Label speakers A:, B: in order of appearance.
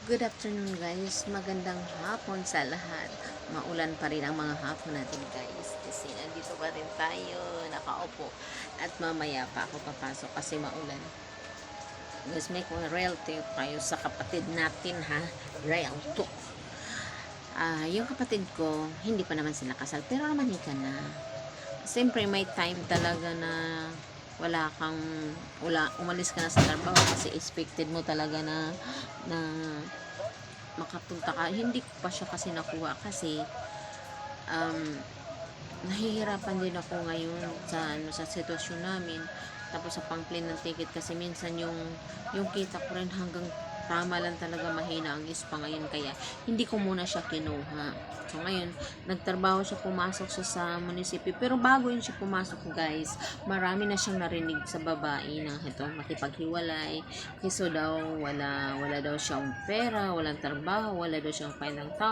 A: Good afternoon guys, magandang hapon sa lahat. Maulan pa rin ang mga hapon natin guys kasi nandito pa rin tayo nakaupo at mamaya pa ako papasok kasi maulan. Guys, may real talk tayo sa kapatid natin ha, real talk. Yung kapatid ko, hindi pa naman sila kasal pero namanika na. Siyempre may time talaga na umalis ka na sa trabaho kasi expected mo talaga na makapunta ka. Hindi ko pa siya kasi nakuha kasi nahihirapan din ako ngayon sa sitwasyon namin. Tapos sa pang-plane ng ticket kasi minsan yung kita ko rin hanggang tama lang talaga, mahina ang ispa ngayon kaya hindi ko muna siya kinuha. So ngayon, nagtrabaho siya, pumasok siya sa munisipyo. Pero bago yun siya pumasok guys, marami na siyang narinig sa babae na ito, makipaghiwalay. Kasi daw, wala daw siyang pera, walang trabaho, wala daw siyang pinang tao.